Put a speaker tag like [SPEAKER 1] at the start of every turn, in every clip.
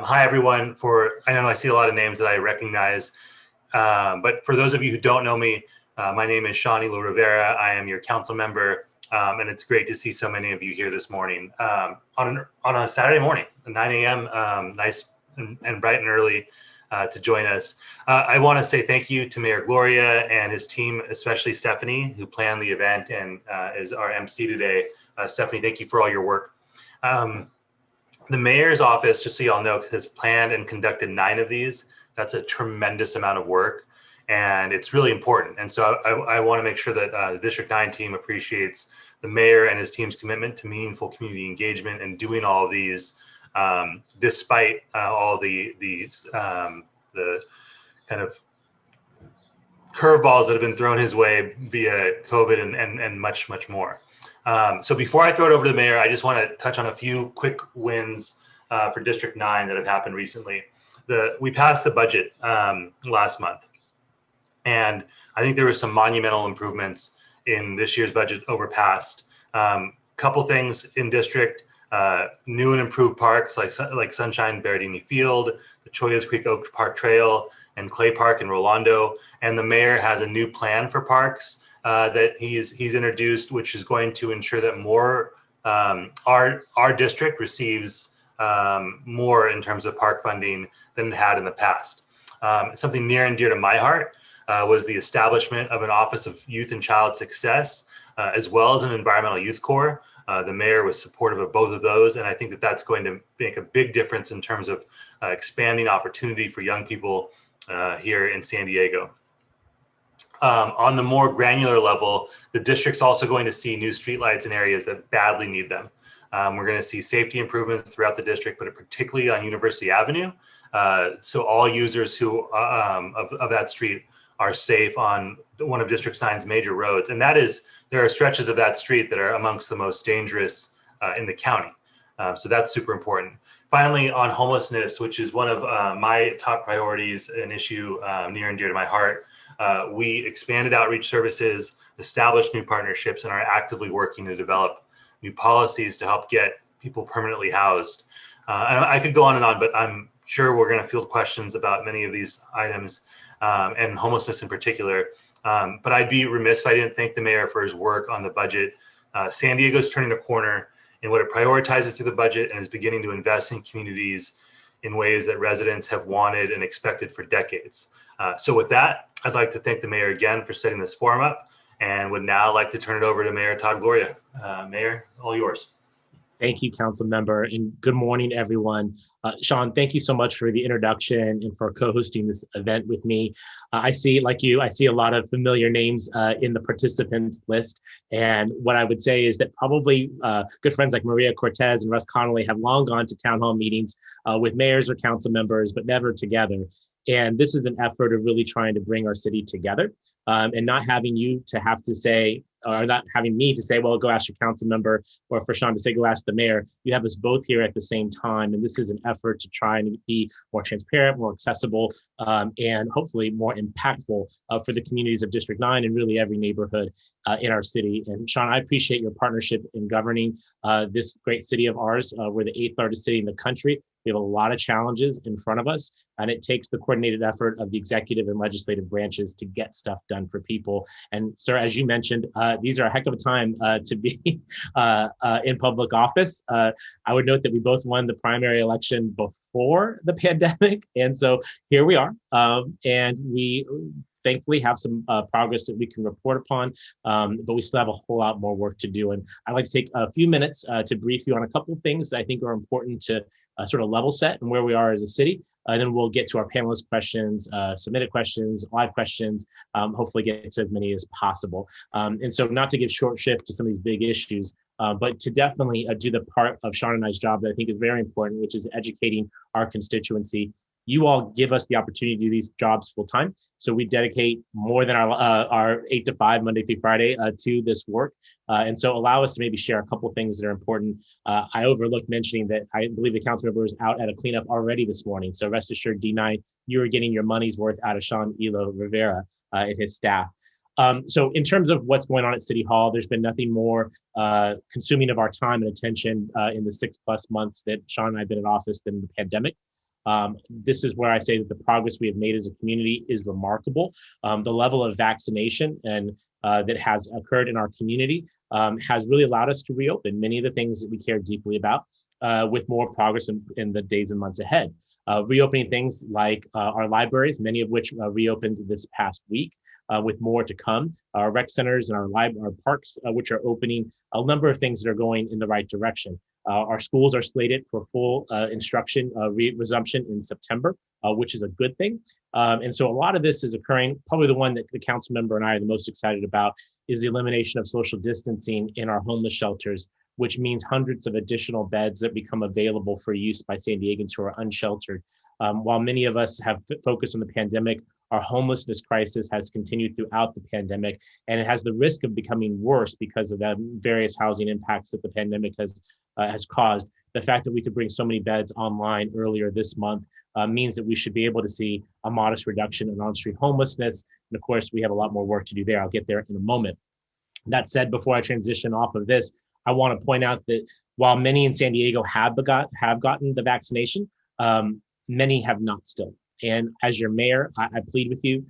[SPEAKER 1] Hi, everyone. I know I see a lot of names that I recognize, but for those of you who don't know me, my name is Sean Elo-Rivera. I am your council member, and it's great to see so many of you here this morning on a Saturday morning, 9 a.m. Nice and bright and early to join us. I want to say thank you to Mayor Gloria and his team, especially Stephanie, who planned the event and is our MC today. Stephanie, thank you for all your work. The mayor's office, just so y'all know, has planned and conducted 9 of these. That's a tremendous amount of work, and it's really important. And so I want to make sure that the District 9 team appreciates the mayor and his team's commitment to meaningful community engagement and doing all of these despite all the kind of curveballs that have been thrown his way via COVID and much, much more. So before I throw it over to the mayor, I just want to touch on a few quick wins for District 9 that have happened recently. We passed the budget last month, and I think there were some monumental improvements in this year's budget over past. Couple things in district, new and improved parks like Sunshine Berardini Field, the Choyas Creek Oak Park Trail, and Clay Park in Rolando. And the mayor has a new plan for parks that he's introduced, which is going to ensure that more our district receives more in terms of park funding than it had in the past. Something near and dear to my heart was the establishment of an Office of Youth and Child Success, as well as an Environmental Youth Corps. The mayor was supportive of both of those, and I think that that's going to make a big difference in terms of expanding opportunity for young people here in San Diego. On the more granular level, the district's also going to see new streetlights in areas that badly need them. We're going to see safety improvements throughout the district, but particularly on University Avenue. So all users who of that street are safe on one of District 9's major roads. And there are stretches of that street that are amongst the most dangerous in the county. So that's super important. Finally, on homelessness, which is one of my top priorities, an issue near and dear to my heart, we expanded outreach services, established new partnerships, and are actively working to develop new policies to help get people permanently housed. And I could go on, but I'm sure we're going to field questions about many of these items and homelessness in particular. But I'd be remiss if I didn't thank the mayor for his work on the budget. San Diego's turning a corner in what it prioritizes through the budget and is beginning to invest in communities in ways that residents have wanted and expected for decades. So with that, I'd like to thank the mayor again for setting this forum up, and would now like to turn it over to Mayor Todd Gloria. Mayor, all yours.
[SPEAKER 2] Thank you, council member, and good morning, everyone. Sean, thank you so much for the introduction and for co-hosting this event with me. I see, like you, I see a lot of familiar names in the participants list. And what I would say is that probably good friends like Maria Cortez and Russ Connolly have long gone to town hall meetings with mayors or council members, but never together. And this is an effort of really trying to bring our city together and not having you to have to say, or not having me to say, well, go ask your council member, or for Sean to say, go ask the mayor. You have us both here at the same time. And this is an effort to try and be more transparent, more accessible, and hopefully more impactful for the communities of District 9 and really every neighborhood in our city. And Sean, I appreciate your partnership in governing this great city of ours. We're the 8th largest city in the country. We have a lot of challenges in front of us, and it takes the coordinated effort of the executive and legislative branches to get stuff done for people. And sir, as you mentioned, these are a heck of a time to be in public office. I would note that we both won the primary election before the pandemic. And so here we are. And we thankfully have some progress that we can report upon, but we still have a whole lot more work to do. And I'd like to take a few minutes to brief you on a couple of things that I think are important to sort of level set and where we are as a city. And then we'll get to our panelist questions, submitted questions, live questions, hopefully get to as many as possible. And so not to give short shift to some of these big issues, but to definitely do the part of Sean and I's job that I think is very important, which is educating our constituency. You all give us the opportunity to do these jobs full time. So we dedicate more than our 8 to 5, Monday through Friday to this work. And so allow us to maybe share a couple of things that are important. I overlooked mentioning that I believe the council member was out at a cleanup already this morning. So rest assured, D9, you are getting your money's worth out of Sean Elo-Rivera and his staff. So in terms of what's going on at City Hall, there's been nothing more consuming of our time and attention in the 6+ months that Sean and I have been in office than the pandemic. This is where I say that the progress we have made as a community is remarkable. The level of vaccination and that has occurred in our community has really allowed us to reopen many of the things that we care deeply about with more progress in the days and months ahead. Reopening things like our libraries, many of which reopened this past week, with more to come. Our rec centers and our parks, which are opening, a number of things that are going in the right direction. Our schools are slated for full instruction resumption in September, which is a good thing. And so a lot of this is occurring. Probably the one that the council member and I are the most excited about is the elimination of social distancing in our homeless shelters, which means hundreds of additional beds that become available for use by San Diegans who are unsheltered. While many of us have focused on the pandemic, our homelessness crisis has continued throughout the pandemic, and it has the risk of becoming worse because of the various housing impacts that the pandemic has caused. The fact that we could bring so many beds online earlier this month means that we should be able to see a modest reduction in on-street homelessness. And of course, we have a lot more work to do there. I'll get there in a moment. That said, before I transition off of this, I want to point out that while many in San Diego have gotten the vaccination, many have not still. And as your mayor, I plead with you,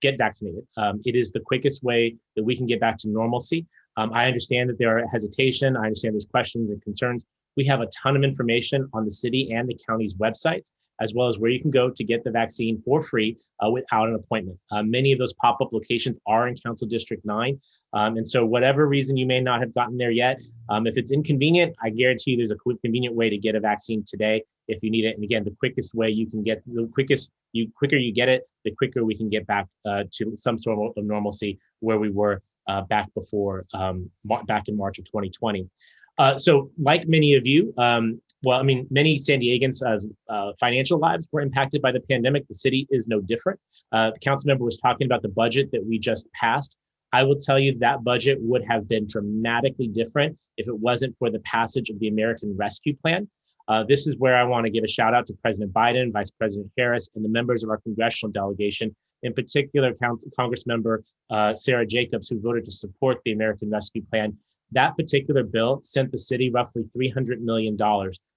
[SPEAKER 2] get vaccinated. It is the quickest way that we can get back to normalcy. I understand that there are hesitation. I understand there's questions and concerns. We have a ton of information on the city and the county's websites, as well as where you can go to get the vaccine for free without an appointment. Many of those pop-up locations are in Council District 9. And so whatever reason you may not have gotten there yet, if it's inconvenient, I guarantee you there's a convenient way to get a vaccine today if you need it. And again, the quickest way you can get, quicker you get it, the quicker we can get back to some sort of normalcy where we were back in March of 2020. So like many of you, many San Diegans' financial lives were impacted by the pandemic. The city is no different. The council member was talking about the budget that we just passed. I will tell you that budget would have been dramatically different if it wasn't for the passage of the American Rescue Plan. This is where I want to give a shout out to President Biden, Vice President Harris, and the members of our congressional delegation, in particular, Congressmember Sarah Jacobs, who voted to support the American Rescue Plan. That particular bill sent the city roughly $300 million,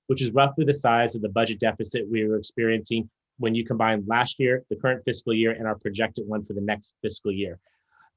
[SPEAKER 2] which is roughly the size of the budget deficit we were experiencing when you combine last year, the current fiscal year, and our projected one for the next fiscal year.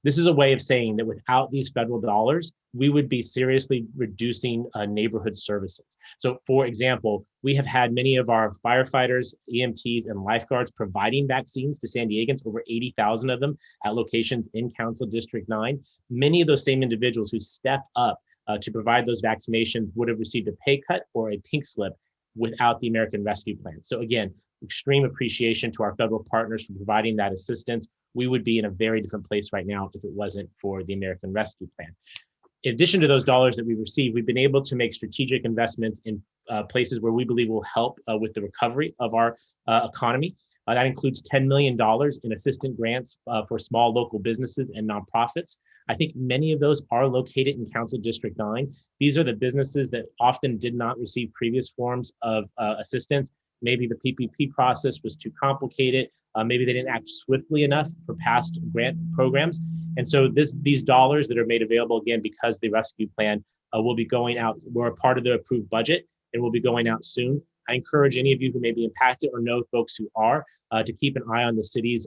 [SPEAKER 2] This is a way of saying that without these federal dollars, we would be seriously reducing neighborhood services. So for example, we have had many of our firefighters, EMTs, and lifeguards providing vaccines to San Diegans, over 80,000 of them at locations in Council District 9. Many of those same individuals who stepped up to provide those vaccinations would have received a pay cut or a pink slip without the American Rescue Plan. So again, extreme appreciation to our federal partners for providing that assistance. We would be in a very different place right now if it wasn't for the American Rescue Plan. In addition to those dollars that we receive, we've been able to make strategic investments in places where we believe will help with the recovery of our economy. That includes $10 million in assistance grants for small local businesses and nonprofits. I think many of those are located in Council District 9. These are the businesses that often did not receive previous forms of assistance. Maybe the PPP process was too complicated. Maybe they didn't act swiftly enough for past grant programs. And so these dollars that are made available, again, because the rescue plan will be going out, we're a part of the approved budget and will be going out soon. I encourage any of you who may be impacted or know folks who are to keep an eye on the city's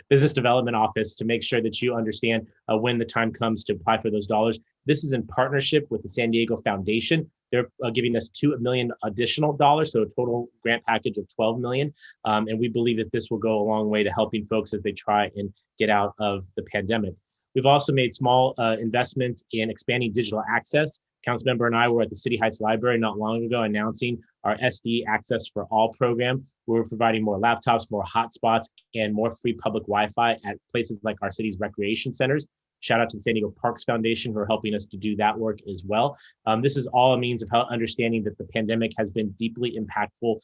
[SPEAKER 2] business development office to make sure that you understand when the time comes to apply for those dollars. This is in partnership with the San Diego Foundation. They're giving us $2 million additional dollars, so a total grant package of $12 million. And we believe that this will go a long way to helping folks as they try and get out of the pandemic. We've also made small investments in expanding digital access. Councilmember and I were at the City Heights Library not long ago announcing our SD Access for All program. We're providing more laptops, more hotspots, and more free public Wi-Fi at places like our city's recreation centers. Shout out to the San Diego Parks Foundation who are helping us to do that work as well. This is all a means of understanding that the pandemic has been deeply impactful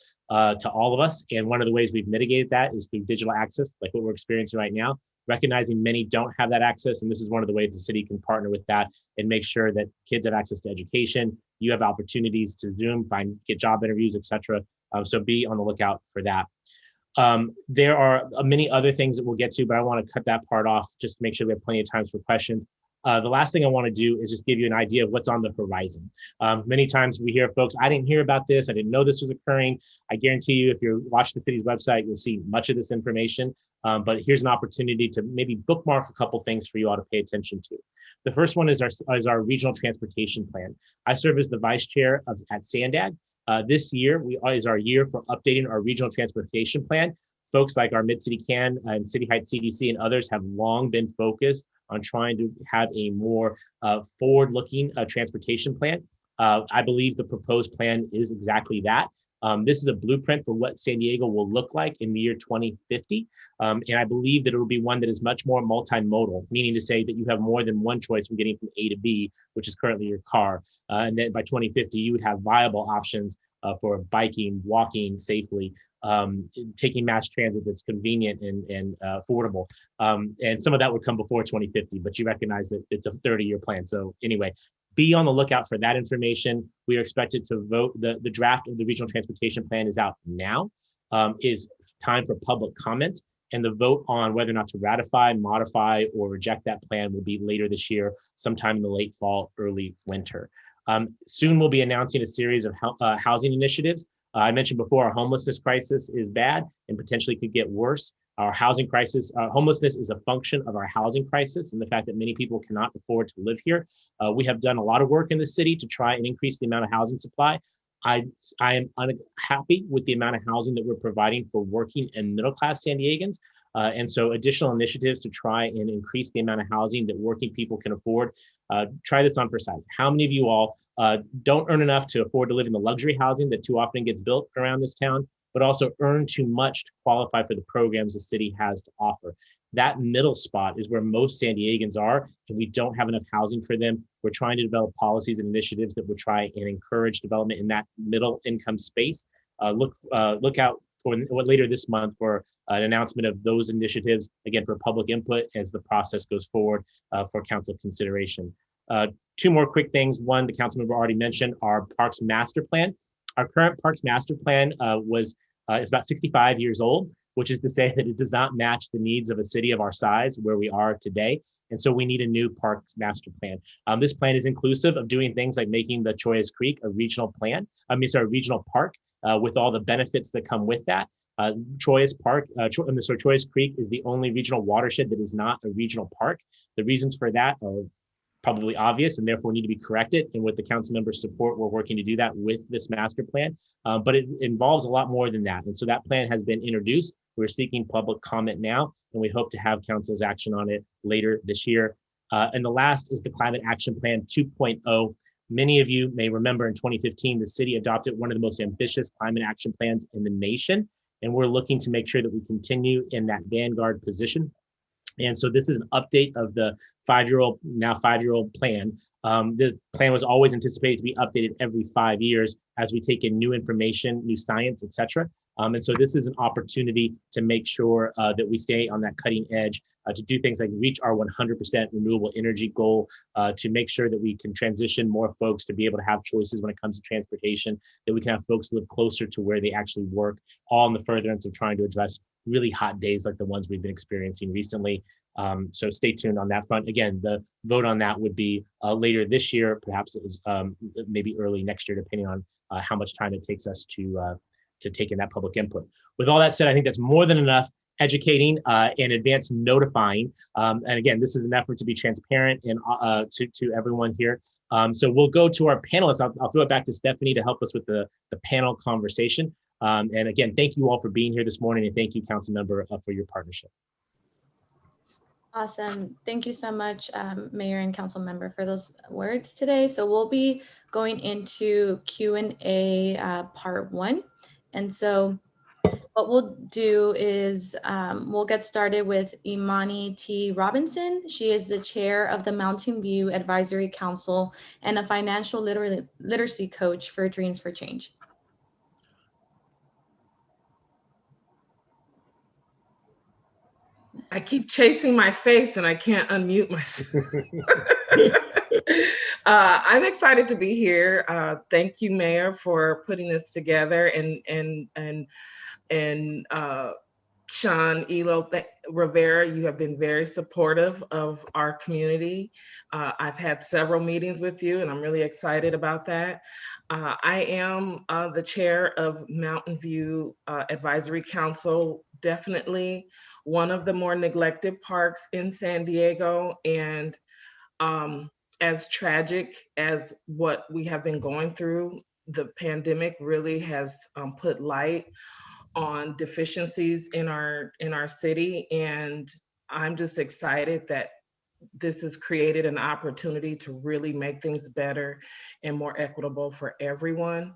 [SPEAKER 2] to all of us. And one of the ways we've mitigated that is through digital access, like what we're experiencing right now, recognizing many don't have that access. And this is one of the ways the city can partner with that and make sure that kids have access to education. You have opportunities to Zoom, get job interviews, et cetera. So be on the lookout for that. There are many other things that we'll get to, but I want to cut that part off just to make sure we have plenty of time for questions. The last thing I want to do is just give you an idea of what's on the horizon. Many times we hear folks, I didn't hear about this. I didn't know this was occurring. I guarantee you, if you watch the city's website, you'll see much of this information. But here's an opportunity to maybe bookmark a couple things for you all to pay attention to. The first one is our regional transportation plan. I serve as the vice chair at SANDAG. This year is our year for updating our regional transportation plan. Folks like our Mid-City CAN and City Heights CDC and others have long been focused on trying to have a more forward-looking transportation plan. I believe the proposed plan is exactly that. This is a blueprint for what San Diego will look like in the year 2050. And I believe that it will be one that is much more multimodal, meaning to say that you have more than one choice from getting from A to B, which is currently your car. And then by 2050, you would have viable options for biking, walking safely, taking mass transit that's convenient and affordable. And some of that would come before 2050, but you recognize that it's a 30-year plan. So anyway, be on the lookout for that information. We are expected to vote. The draft of the regional transportation plan is out now. Is time for public comment, and the vote on whether or not to ratify, modify, or reject that plan will be later this year, sometime in the late fall, early winter. Soon we'll be announcing a series of housing initiatives. I mentioned before, our homelessness crisis is bad and potentially could get worse. Our housing crisis, homelessness is a function of our housing crisis and the fact that many people cannot afford to live here. We have done a lot of work in the city to try and increase the amount of housing supply. I am unhappy with the amount of housing that we're providing for working and middle-class San Diegans. And so additional initiatives to try and increase the amount of housing that working people can afford. Try this on for size. How many of you all don't earn enough to afford to live in the luxury housing that too often gets built around this town, but also earn too much to qualify for the programs the city has to offer? That middle spot is where most San Diegans are, and we don't have enough housing for them. We're trying to develop policies and initiatives that would try and encourage development in that middle income space. Look out for later this month for an announcement of those initiatives, again, for public input as the process goes forward for council consideration. Two more quick things. One, the council member already mentioned our Parks Master Plan. Our current Parks Master Plan is about 65 years old, which is to say that it does not match the needs of a city of our size where we are today. And so we need a new Parks Master Plan. This plan is inclusive of doing things like making the Chollas Creek a regional regional park with all the benefits that come with that. Chollas Creek is the only regional watershed that is not a regional park. The reasons for that are probably obvious and therefore need to be corrected. And with the council member support, we're working to do that with this master plan. But it involves a lot more than that. And so that plan has been introduced. We're seeking public comment now, and we hope to have council's action on it later this year. And the last is the Climate Action Plan 2.0. Many of you may remember in 2015, the city adopted one of the most ambitious climate action plans in the nation. And we're looking to make sure that we continue in that vanguard position. And so this is an update of the five-year-old plan. The plan was always anticipated to be updated every 5 years as we take in new information, new science, et cetera. And so this is an opportunity to make sure that we stay on that cutting edge, to do things like reach our 100% renewable energy goal, to make sure that we can transition more folks to be able to have choices when it comes to transportation, that we can have folks live closer to where they actually work, all in the furtherance of trying to address really hot days like the ones we've been experiencing recently. So stay tuned on that front. Again, the vote on that would be later this year, perhaps it was, maybe early next year, depending on how much time it takes us to take in that public input. With all that said, I think that's more than enough educating and advance notifying. And again, this is an effort to be transparent and to everyone here. So we'll go to our panelists. I'll throw it back to Stephanie to help us with the panel conversation. And again, thank you all for being here this morning, and thank you, council member, for your partnership.
[SPEAKER 3] Awesome. Thank you so much, Mayor and council member, for those words today. So we'll be going into Q&A part 1. And so what we'll do is we'll get started with Imani T. Robinson. She is the chair of the Mountain View Advisory Council and a financial literacy coach for Dreams for Change.
[SPEAKER 4] I keep chasing my face and I can't unmute myself. I'm excited to be here. Thank you, Mayor, for putting this together and Sean Elo-Rivera, you have been very supportive of our community. I've had several meetings with you, and I'm really excited about that. I am the chair of Mountain View Advisory Council, definitely one of the more neglected parks in San Diego. And as tragic as what we have been going through, the pandemic really has put light on deficiencies in our city, and I'm just excited that this has created an opportunity to really make things better and more equitable for everyone.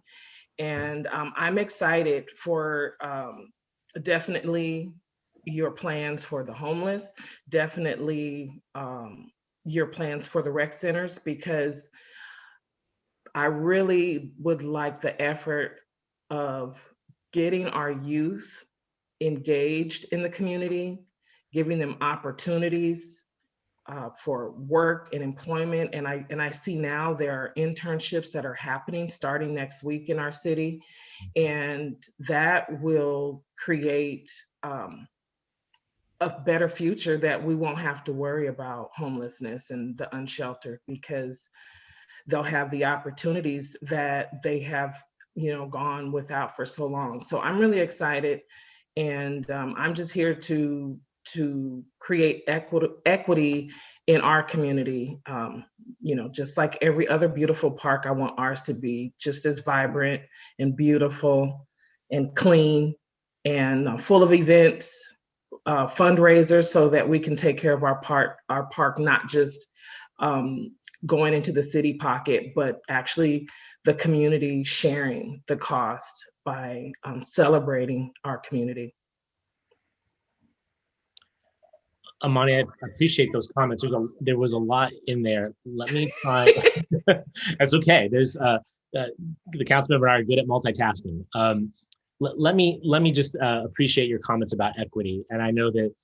[SPEAKER 4] And I'm excited for definitely your plans for the homeless, definitely your plans for the rec centers, because I really would like the effort of getting our youth engaged in the community, giving them opportunities for work and employment. And I see now there are internships that are happening starting next week in our city, and that will create a better future, that we won't have to worry about homelessness and the unsheltered, because they'll have the opportunities that they have, gone without for so long. So I'm really excited, and I'm just here to create equity in our community. Just like every other beautiful park, I want ours to be just as vibrant and beautiful and clean and full of events, fundraisers, so that we can take care of our park, not just going into the city pocket, but actually the community sharing the cost by celebrating our community.
[SPEAKER 2] Amani, I appreciate those comments. There was a lot in there. Let me try. That's okay. The council member and I are good at multitasking. Let me just appreciate your comments about equity. And I know that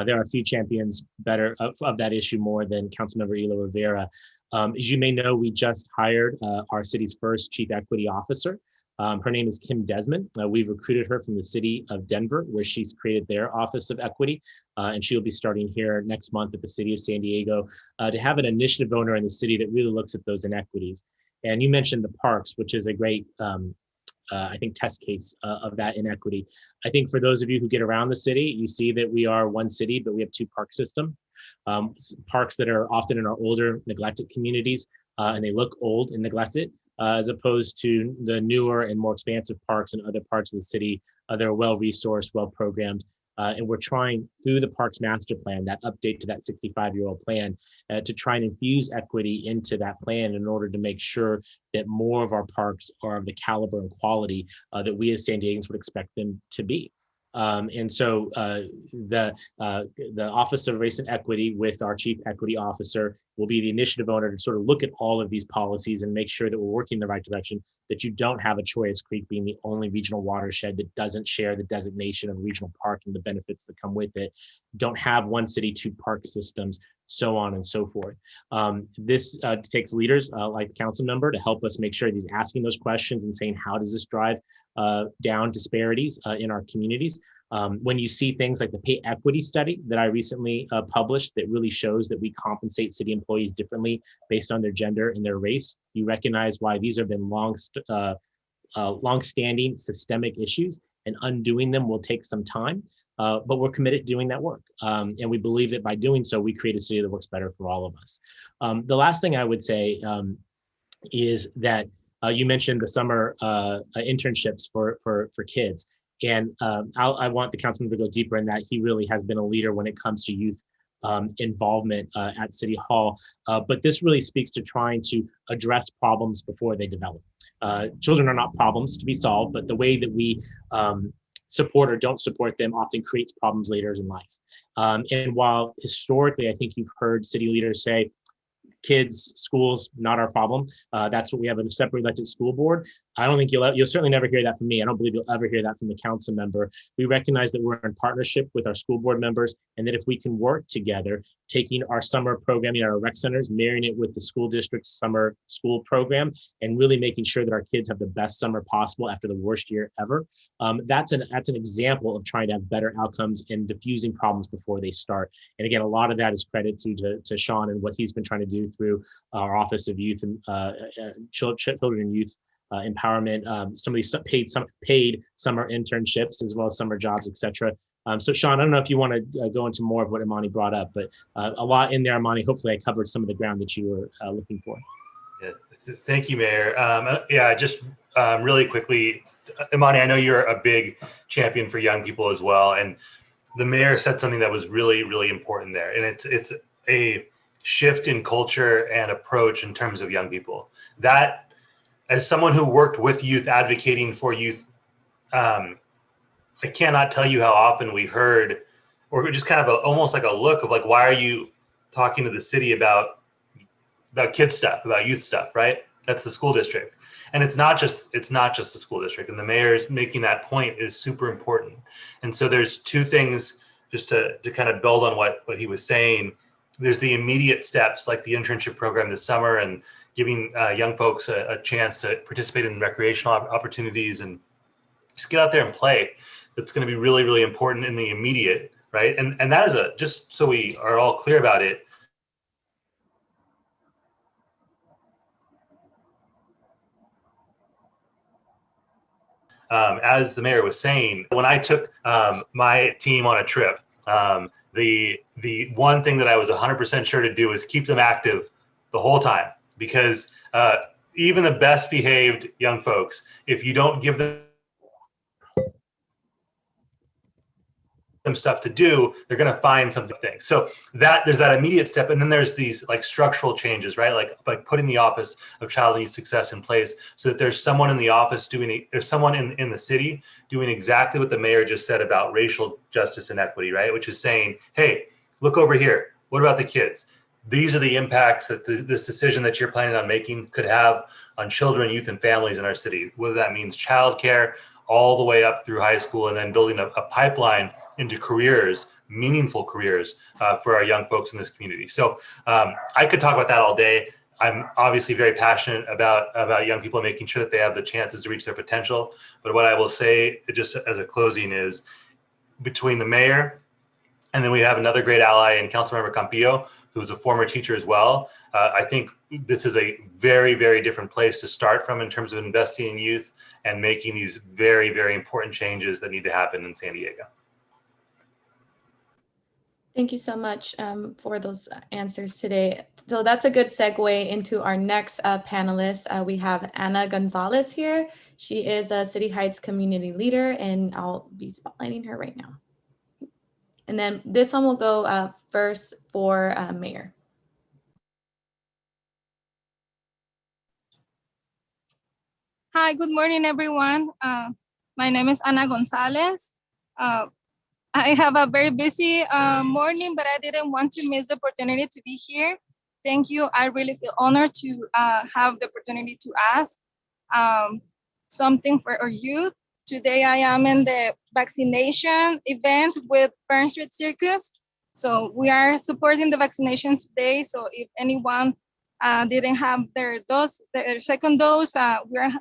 [SPEAKER 2] there are a few champions better of that issue more than Councilmember Elo-Rivera. As you may know, we just hired our city's first chief equity officer. Her name is Kim Desmond. We've recruited her from the city of Denver, where she's created their Office of Equity, and she'll be starting here next month at the city of San Diego to have an initiative owner in the city that really looks at those inequities. And you mentioned the parks, which is a great, I think, test case of that inequity. I think for those of you who get around the city, you see that we are one city, but we have two park systems. Parks that are often in our older, neglected communities, and they look old and neglected, as opposed to the newer and more expansive parks in other parts of the city that are well-resourced, well-programmed. And we're trying, through the Parks Master Plan, that update to that 65-year-old plan, to try and infuse equity into that plan in order to make sure that more of our parks are of the caliber and quality that we as San Diegans would expect them to be. And so the Office of Race and Equity, with our Chief Equity Officer, will be the initiative owner to sort of look at all of these policies and make sure that we're working in the right direction, that you don't have a Choyas Creek being the only regional watershed that doesn't share the designation of regional park and the benefits that come with it. Don't have one city, two park systems, so on and so forth. This takes leaders like the council member to help us make sure he's asking those questions and saying, how does this drive down disparities in our communities? When you see things like the pay equity study that I recently published that really shows that we compensate city employees differently based on their gender and their race, you recognize why these have been long-standing systemic issues, and undoing them will take some time, but we're committed to doing that work. And we believe that by doing so, we create a city that works better for all of us. The last thing I would say is that you mentioned the summer internships for kids. And I want the councilman to go deeper in that. He really has been a leader when it comes to youth involvement at City Hall. But this really speaks to trying to address problems before they develop. Children are not problems to be solved, but the way that we support or don't support them often creates problems later in life. And while historically, I think you've heard city leaders say, kids, schools, not our problem. That's what we have in a separate elected school board. I don't think you'll certainly never hear that from me. I don't believe you'll ever hear that from the council member. We recognize that we're in partnership with our school board members, and that if we can work together, taking our summer programming at our rec centers, marrying it with the school district's summer school program, and really making sure that our kids have the best summer possible after the worst year ever. That's an example of trying to have better outcomes and diffusing problems before they start. And again, a lot of that is credit to Sean and what he's been trying to do through our Office of Youth and Children and Youth empowerment, some of these paid summer internships, as well as summer jobs, et cetera. So Sean, I don't know if you want to go into more of what Imani brought up, but a lot in there, Imani. Hopefully I covered some of the ground that you were looking for.
[SPEAKER 1] Yeah, thank you, Mayor. Just really quickly, Imani, I know you're a big champion for young people as well. And the mayor said something that was really, really important there. And it's a shift in culture and approach in terms of young people. That, as someone who worked with youth, advocating for youth, I cannot tell you how often we heard, or just kind of almost like a look of like, why are you talking to the city about kid stuff, about youth stuff, right? That's the school district. And it's not just the school district. And the mayor's making that point is super important. And so there's two things just to kind of build on what he was saying. There's the immediate steps like the internship program this summer and giving young folks a chance to participate in recreational opportunities and just get out there and play. That's going to be really, really important in the immediate, right? And that is just so we are all clear about it. As the mayor was saying, when I took my team on a trip, the one thing that I was 100% sure to do is keep them active the whole time, because even the best behaved young folks, if you don't give them stuff to do, they're going to find something. So that there's that immediate step, and then there's these like structural changes, right? Like putting the Office of Child and Youth Success in place, so that there's someone in the office there's someone in the city doing exactly what the mayor just said about racial justice and equity, right? Which is saying, hey, look over here. What about the kids? These are the impacts that this decision that you're planning on making could have on children, youth, and families in our city, whether that means childcare all the way up through high school, and then building a pipeline into careers, meaningful careers for our young folks in this community. So I could talk about that all day. I'm obviously very passionate about young people and making sure that they have the chances to reach their potential. But what I will say, just as a closing, is between the mayor and then we have another great ally in Councilmember Campillo, who's a former teacher as well. I think this is a very, very different place to start from in terms of investing in youth and making these very, very important changes that need to happen in San Diego.
[SPEAKER 3] Thank you so much for those answers today. So that's a good segue into our next panelist. We have Ana Gonzalez here. She is a City Heights community leader, and I'll be spotlighting her right now. And then this one will go first for Mayor.
[SPEAKER 5] Hi, good morning, everyone. My name is Ana Gonzalez. I have a very busy morning, but I didn't want to miss the opportunity to be here. Thank you. I really feel honored to have the opportunity to ask something for our youth. Today, I am in the vaccination event with Fern Street Circus. So we are supporting the vaccinations today. So if anyone didn't have their second dose, we are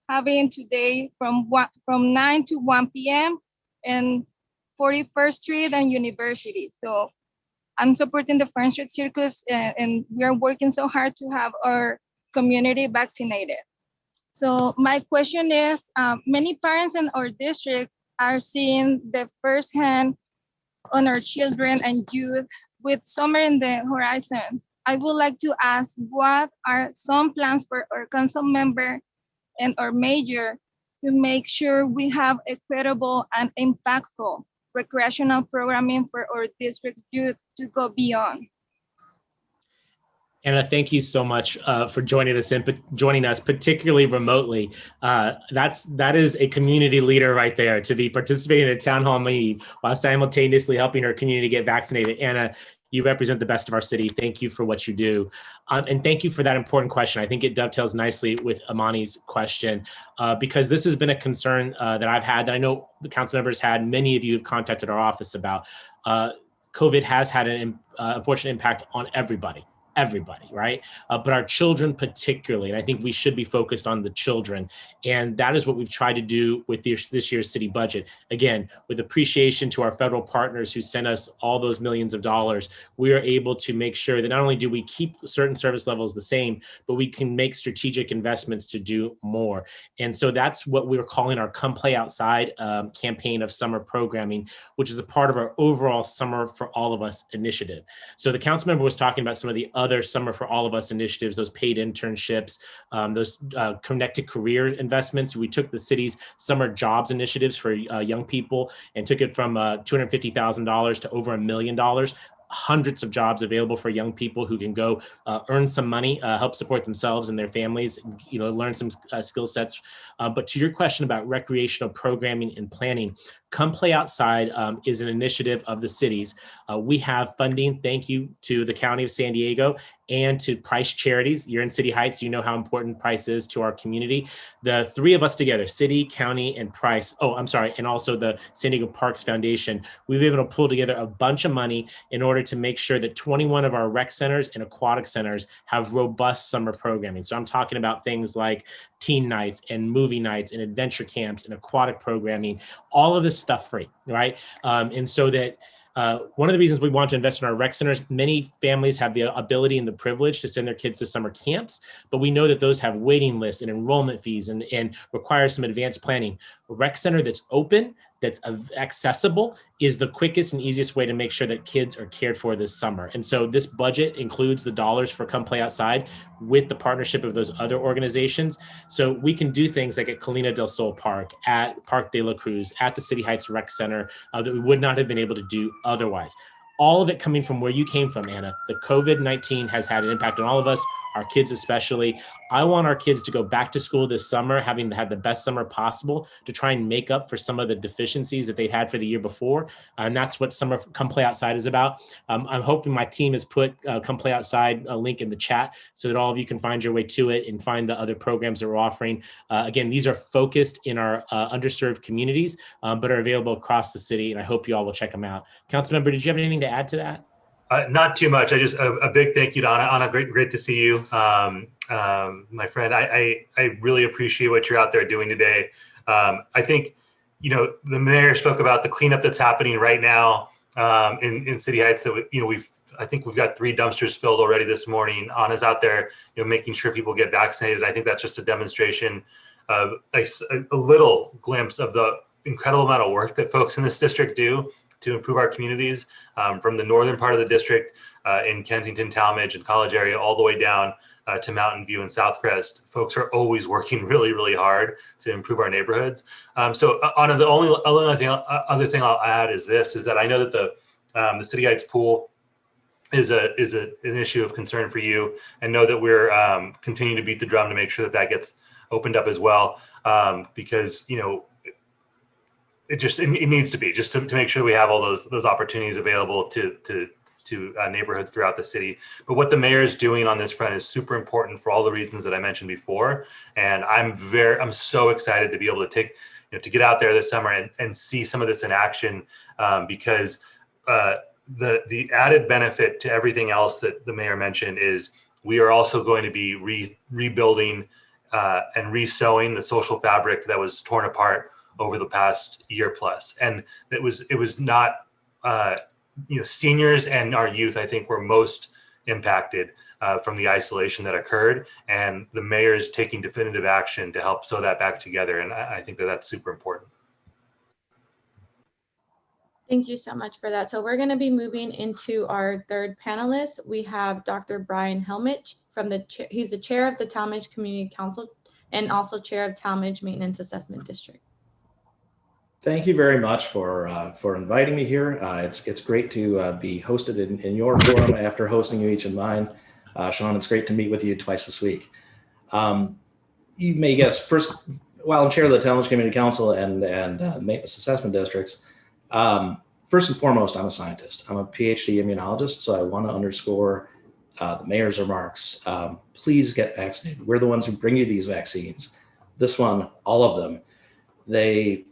[SPEAKER 5] having today from 9 to 1 p.m. and 41st Street and University. So I'm supporting the Fern Street Circus, and we are working so hard to have our community vaccinated. So my question is, many parents in our district are seeing the firsthand on our children and youth with summer in the horizon. I would like to ask, what are some plans for our council member and our mayor to make sure we have equitable and impactful recreational programming for our district's youth to go beyond?
[SPEAKER 2] Anna, thank you so much for joining us, particularly remotely. That is a community leader right there, to be participating in a town hall meeting while simultaneously helping our community get vaccinated. Anna, You represent the best of our city. Thank you for what you do. And thank you for that important question. I think it dovetails nicely with Amani's question, because this has been a concern that I've had, that I know the council members had, many of you have contacted our office about. COVID has had an unfortunate impact on everybody, right? But our children particularly, and I think we should be focused on the children. And that is what we've tried to do with this year's city budget. Again, with appreciation to our federal partners who sent us all those millions of dollars, we are able to make sure that not only do we keep certain service levels the same, but we can make strategic investments to do more. And so that's what we're calling our Come Play Outside campaign of summer programming, which is a part of our overall Summer for All of Us initiative. So the council member was talking about some of the other Summer for All of Us initiatives, those paid internships, those connected career investments. We took the city's summer jobs initiatives for young people and took it from $250,000 to over $1 million. Hundreds of jobs available for young people who can go earn some money, help support themselves and their families, learn some skill sets. But to your question about recreational programming and planning, Come Play Outside is an initiative of the cities. We have funding, thank you to the County of San Diego and to Price Charities. You're in City Heights, you know how important Price is to our community. The three of us together, City, County, and Price, and also the San Diego Parks Foundation, we've been able to pull together a bunch of money in order to make sure that 21 of our rec centers and aquatic centers have robust summer programming. So I'm talking about things like teen nights and movie nights and adventure camps and aquatic programming, all of this stuff free, right? And so that one of the reasons we want to invest in our rec centers, many families have the ability and the privilege to send their kids to summer camps, but we know that those have waiting lists and enrollment fees and require some advanced planning. A rec center that's open, that's accessible, is the quickest and easiest way to make sure that kids are cared for this summer. And so this budget includes the dollars for Come Play Outside with the partnership of those other organizations. So we can do things like at Colina del Sol Park, at Park de la Cruz, at the City Heights Rec Center that we would not have been able to do otherwise. All of it coming from where you came from, Anna. The COVID-19 has had an impact on all of us, our kids especially. I want our kids to go back to school this summer, having had the best summer possible, to try and make up for some of the deficiencies that they've had for the year before. And that's what Summer Come Play Outside is about. I'm hoping my team has put Come Play Outside a link in the chat so that all of you can find your way to it and find the other programs that we're offering. Again, these are focused in our underserved communities, but are available across the city. And I hope you all will check them out. Councilmember, did you have anything to add to that?
[SPEAKER 1] Not too much. I just a big thank you to Anna. Anna, great to see you, my friend. I really appreciate what you're out there doing today. I think the mayor spoke about the cleanup that's happening right now in City Heights. That I think we've got 3 dumpsters filled already this morning. Anna's out there, making sure people get vaccinated. I think that's just a demonstration of a little glimpse of the incredible amount of work that folks in this district do to improve our communities, from the northern part of the district in Kensington, Talmadge, and College area, all the way down to Mountain View and Southcrest. Folks are always working really, really hard to improve our neighborhoods. So Anna, the only other thing I'll add is that I know that the City Heights pool is an issue of concern for you, and know that we're continuing to beat the drum to make sure that gets opened up as well, because it needs to be, just to make sure we have all those opportunities available to neighborhoods throughout the city. But what the mayor is doing on this front is super important for all the reasons that I mentioned before. And I'm so excited to be able to to get out there this summer and see some of this in action, because the added benefit to everything else that the mayor mentioned is we are also going to be rebuilding and resewing the social fabric that was torn apart over the past year plus. And it was not, seniors and our youth, I think, were most impacted from the isolation that occurred, and the mayor is taking definitive action to help sew that back together. And I think that's super important.
[SPEAKER 3] Thank you so much for that. So we're going to be moving into our third panelist. We have Dr. Brian Helmich he's the chair of the Talmadge Community Council and also chair of Talmadge Maintenance Assessment District.
[SPEAKER 6] Thank you very much for inviting me here. It's great to be hosted in your forum after hosting you each in mine. Sean, it's great to meet with you twice this week. You may guess, while I'm chair of the Talmadge Community Council and Maintenance Assessment Districts, First and foremost, I'm a scientist. I'm a PhD immunologist, so I want to underscore the mayor's remarks. Please get vaccinated. We're the ones who bring you these vaccines. This one, all of them, they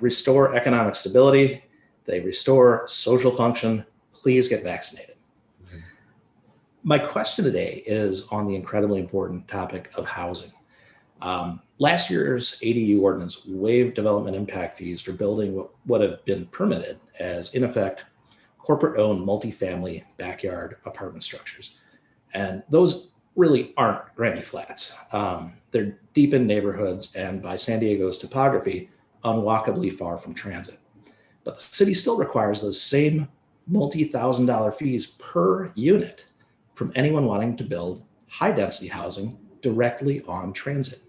[SPEAKER 6] restore economic stability. They restore social function. Please get vaccinated. Mm-hmm. My question today is on the incredibly important topic of housing. Last year's ADU ordinance waived development impact fees for building what would have been permitted as, in effect, corporate-owned multifamily backyard apartment structures. And those really aren't granny flats. They're deep in neighborhoods and, by San Diego's topography, unwalkably far from transit. But the city still requires those same multi-thousand-dollar fees per unit from anyone wanting to build high-density housing directly on transit.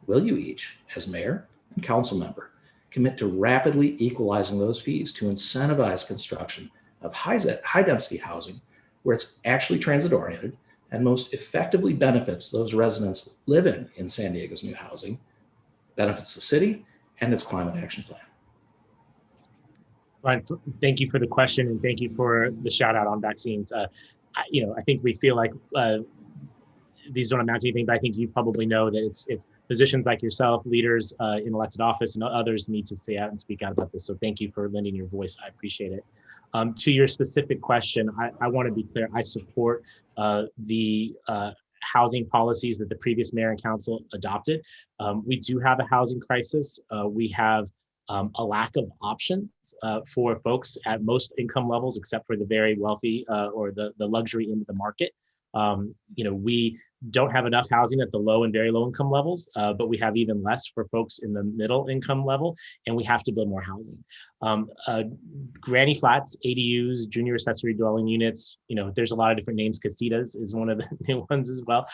[SPEAKER 6] Will you each, as mayor and council member, commit to rapidly equalizing those fees to incentivize construction of high-density housing where it's actually transit-oriented and most effectively benefits those residents living in San Diego's new housing, benefits the city and its climate action plan?
[SPEAKER 2] Ryan, thank you for the question, and thank you for the shout out on vaccines. I think we feel like these don't amount to anything, but I think you probably know that it's positions like yourself, leaders in elected office, and others need to say out and speak out about this. So thank you for lending your voice. I appreciate it. To your specific question, I want to be clear. I support the housing policies that the previous mayor and council adopted. We do have a housing crisis. We have a lack of options for folks at most income levels, except for the very wealthy or the luxury end of the market. We don't have enough housing at the low and very low income levels, but we have even less for folks in the middle income level, and we have to build more housing. Granny flats, ADUs, junior accessory dwelling units, there's a lot of different names. Casitas is one of the new ones as well.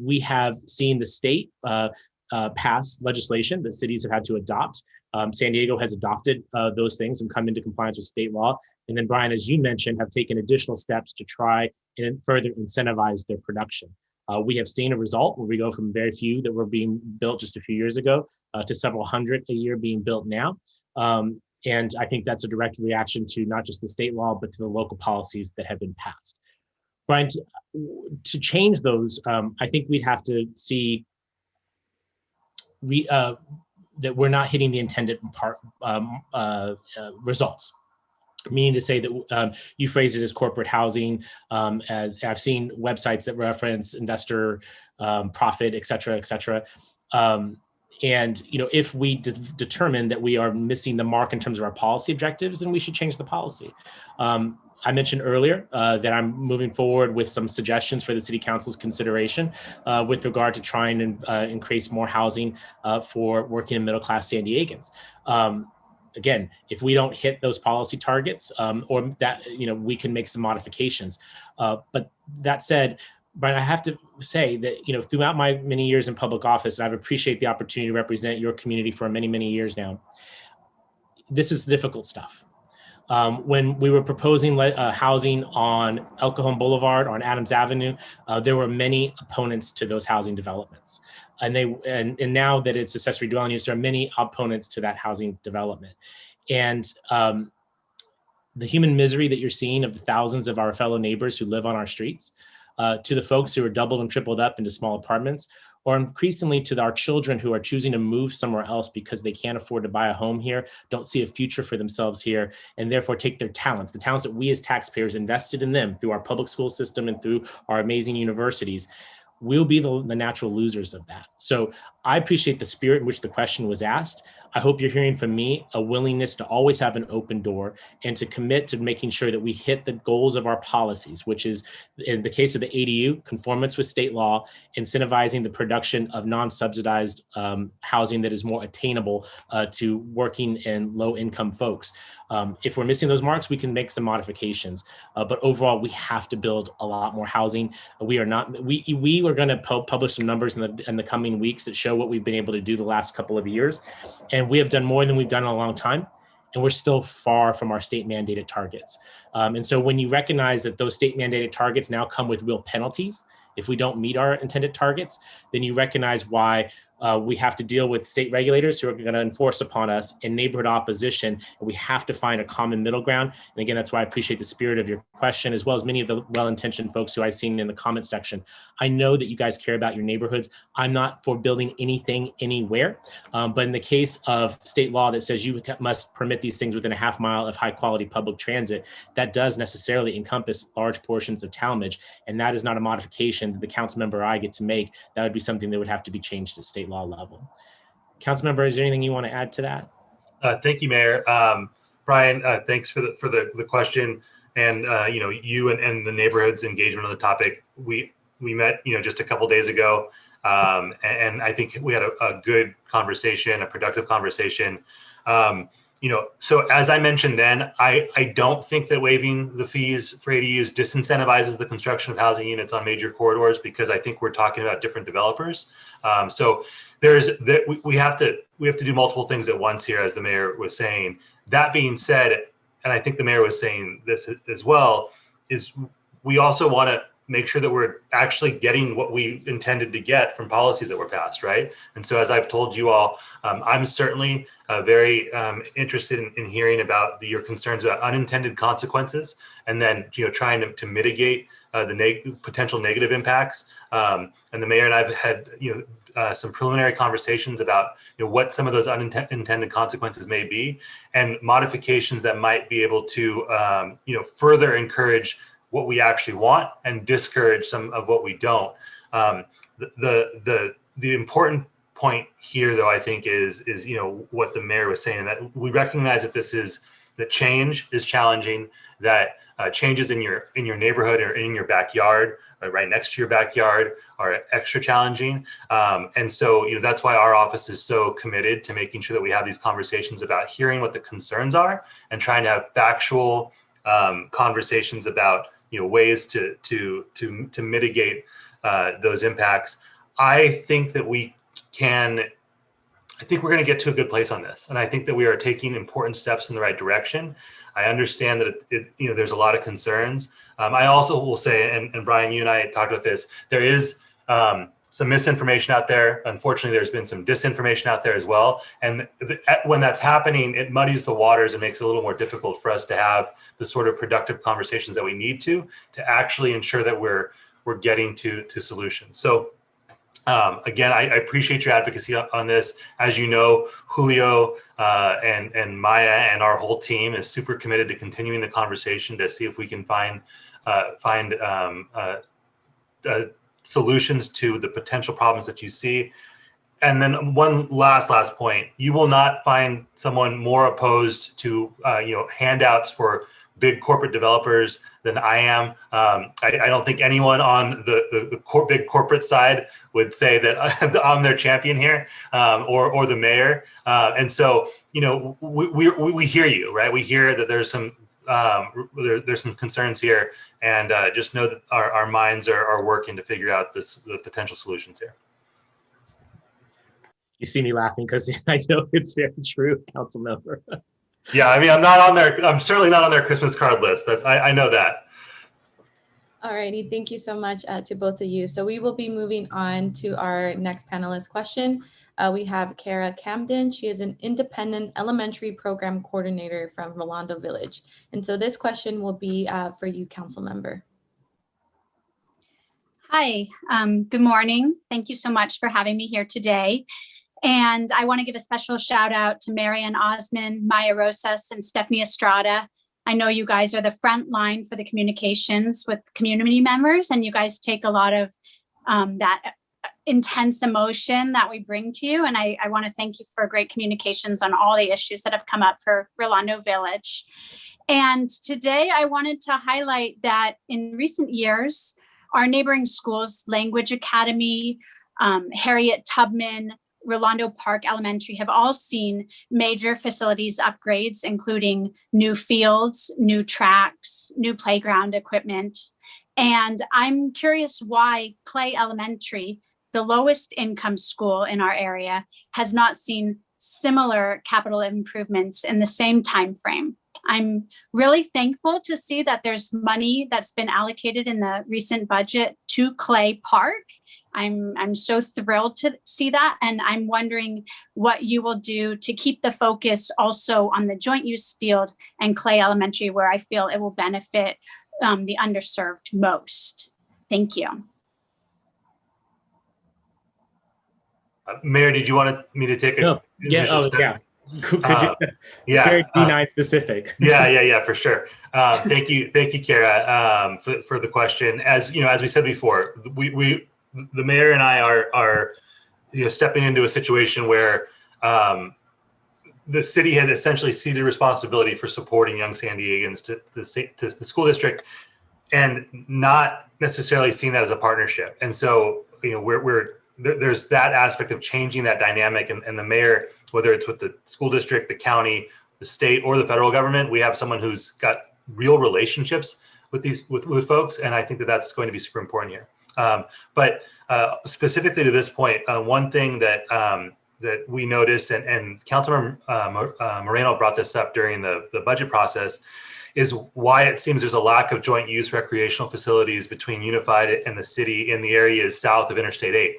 [SPEAKER 2] We have seen the state pass legislation that cities have had to adopt. San Diego has adopted those things and come into compliance with state law. And then, Brian, as you mentioned, have taken additional steps to try and further incentivize their production. We have seen a result where we go from very few that were being built just a few years ago to several hundred a year being built now. And I think that's a direct reaction to not just the state law, but to the local policies that have been passed. Brian, to change those, I think we'd have to see that we're not hitting the intended results. Meaning to say that you phrased it as corporate housing, as I've seen websites that reference investor profit, et cetera, et cetera. And if we determine that we are missing the mark in terms of our policy objectives, then we should change the policy. I mentioned earlier that I'm moving forward with some suggestions for the City Council's consideration with regard to trying to increase more housing for working and middle-class San Diegans. Again, if we don't hit those policy targets, or that we can make some modifications. But that said, Brian, I have to say that throughout my many years in public office, and I've appreciated the opportunity to represent your community for many, many years now. This is difficult stuff. When we were proposing housing on El Cajon Boulevard, on Adams Avenue, there were many opponents to those housing developments. And now that it's accessory dwelling units, there are many opponents to that housing development. And the human misery that you're seeing of the thousands of our fellow neighbors who live on our streets, to the folks who are doubled and tripled up into small apartments, or increasingly to our children who are choosing to move somewhere else because they can't afford to buy a home here, don't see a future for themselves here, and therefore take their talents, the talents that we as taxpayers invested in them through our public school system and through our amazing universities. We'll be the natural losers of that. So I appreciate the spirit in which the question was asked. I hope you're hearing from me a willingness to always have an open door and to commit to making sure that we hit the goals of our policies, which is, in the case of the ADU, conformance with state law, incentivizing the production of non-subsidized housing that is more attainable to working and low-income folks. If we're missing those marks, we can make some modifications. But overall, we have to build a lot more housing. We are going to publish some numbers in the coming weeks that show what we've been able to do the last couple of years. And we have done more than we've done in a long time. And we're still far from our state mandated targets. And so when you recognize that those state mandated targets now come with real penalties, if we don't meet our intended targets, then you recognize why we have to deal with state regulators who are going to enforce upon us and neighborhood opposition. And we have to find a common middle ground. And again, that's why I appreciate the spirit of your question, as well as many of the well-intentioned folks who I've seen in the comment section. I know that you guys care about your neighborhoods. I'm not for building anything anywhere. But in the case of state law that says you must permit these things within a half mile of high quality public transit, that does necessarily encompass large portions of Talmadge. And that is not a modification that the council member or I get to make. That would be something that would have to be changed at state law level. Council member, is there anything you want to add to that?
[SPEAKER 1] Thank you, Mayor. Brian, thanks for the question. And you and the neighborhood's engagement on the topic. We met just a couple days ago, and I think we had a good conversation, a productive conversation. So as I mentioned then, I don't think that waiving the fees for ADUs disincentivizes the construction of housing units on major corridors, because I think we're talking about different developers. So we have to do multiple things at once here, as the mayor was saying. That being said, and I think the mayor was saying this as well, is we also want to make sure that we're actually getting what we intended to get from policies that were passed, right? And so as I've told you all, I'm certainly very interested in hearing about your concerns about unintended consequences, and then trying to mitigate the potential negative impacts. And the mayor and I've had some preliminary conversations about what some of those unintended consequences may be, and modifications that might be able to further encourage what we actually want and discourage some of what we don't. The important point here, though, I think is what the mayor was saying, that we recognize that change is challenging, that changes in your neighborhood or in your backyard, right next to your backyard, are extra challenging. And so that's why our office is so committed to making sure that we have these conversations about hearing what the concerns are and trying to have factual conversations about ways to mitigate those impacts. I think we're going to get to a good place on this, and I think that we are taking important steps in the right direction. I understand that there's a lot of concerns. I also will say, and Brian, you and I talked about this, there is some misinformation out there. Unfortunately, there's been some disinformation out there as well. And when that's happening, it muddies the waters and makes it a little more difficult for us to have the sort of productive conversations that we need to actually ensure that we're getting to solutions. So again, I appreciate your advocacy on this. As you know, Julio and Maya and our whole team is super committed to continuing the conversation to see if we can find solutions to the potential problems that you see. And then one last point, you will not find someone more opposed to handouts for big corporate developers than I am. I don't think anyone on the big corporate side would say that I'm their champion here, or the mayor. And so we hear you, right? We hear that there's some concerns here, and just know that our minds are working to figure out the potential solutions here.
[SPEAKER 2] You see me laughing because I know it's very true, council member.
[SPEAKER 1] Yeah, I mean, I'm certainly not on their Christmas card list. I know that.
[SPEAKER 3] All righty, thank you so much to both of you. So we will be moving on to our next panelist question. We have Kara Camden. She is an independent elementary program coordinator from Rolando Village. And so this question will be for you, council member.
[SPEAKER 7] Hi, good morning. Thank you so much for having me here today. And I want to give a special shout out to Marianne Osman, Maya Rosas, and Stephanie Estrada. I know you guys are the front line for the communications with community members, and you guys take a lot of that intense emotion that we bring to you. And I want to thank you for great communications on all the issues that have come up for Rolando Village. And today I wanted to highlight that in recent years, our neighboring schools, Language Academy, Harriet Tubman, Rolando Park Elementary, have all seen major facilities upgrades, including new fields, new tracks, new playground equipment. And I'm curious why Clay Elementary, the lowest income school in our area, has not seen similar capital improvements in the same time frame. I'm really thankful to see that there's money that's been allocated in the recent budget to Clay Park. I'm so thrilled to see that. And I'm wondering what you will do to keep the focus also on the joint use field and Clay Elementary, where I feel it will benefit the underserved most. Thank you.
[SPEAKER 1] Mayor, did you want me to take a?
[SPEAKER 2] No. Yeah. Oh, yeah. Could you?
[SPEAKER 1] Yeah.
[SPEAKER 2] It's very D9 specific.
[SPEAKER 1] Yeah, for sure. Thank you, Kara, for the question. As you know, as we said before, the mayor and I are stepping into a situation where the city had essentially ceded responsibility for supporting young San Diegans to the school district, and not necessarily seeing that as a partnership. And so, there's that aspect of changing that dynamic, and the mayor, whether it's with the school district, the county, the state, or the federal government, we have someone who's got real relationships with with folks, and I think that that's going to be super important here. But specifically to this point, one thing that that we noticed, and Councilmember Moreno brought this up during the budget process, is why it seems there's a lack of joint use recreational facilities between Unified and the city in the areas south of Interstate 8.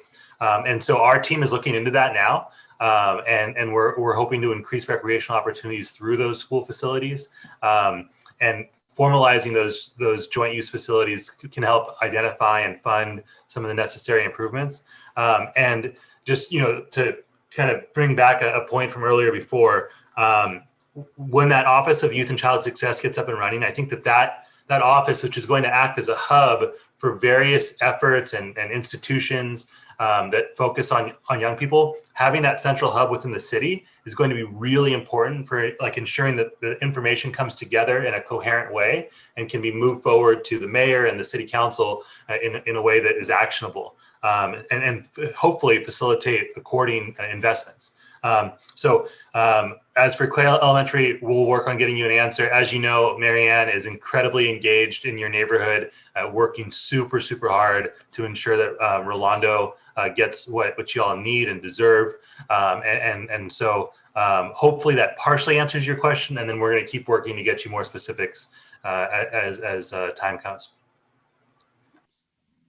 [SPEAKER 1] And so our team is looking into that now, and we're hoping to increase recreational opportunities through those school facilities, and formalizing those joint use facilities can help identify and fund some of the necessary improvements. And just to kind of bring back a point from earlier before, when that Office of Youth and Child Success gets up and running, I think that office, which is going to act as a hub for various efforts and institutions that focus on young people, having that central hub within the city is going to be really important for ensuring that the information comes together in a coherent way and can be moved forward to the mayor and the city council in a way that is actionable, and hopefully facilitate according investments. So as for Clay Elementary, we'll work on getting you an answer. As you know, Marianne is incredibly engaged in your neighborhood, working super, super hard to ensure that Rolando gets what you all need and deserve. And so hopefully that partially answers your question, and then we're going to keep working to get you more specifics as time comes.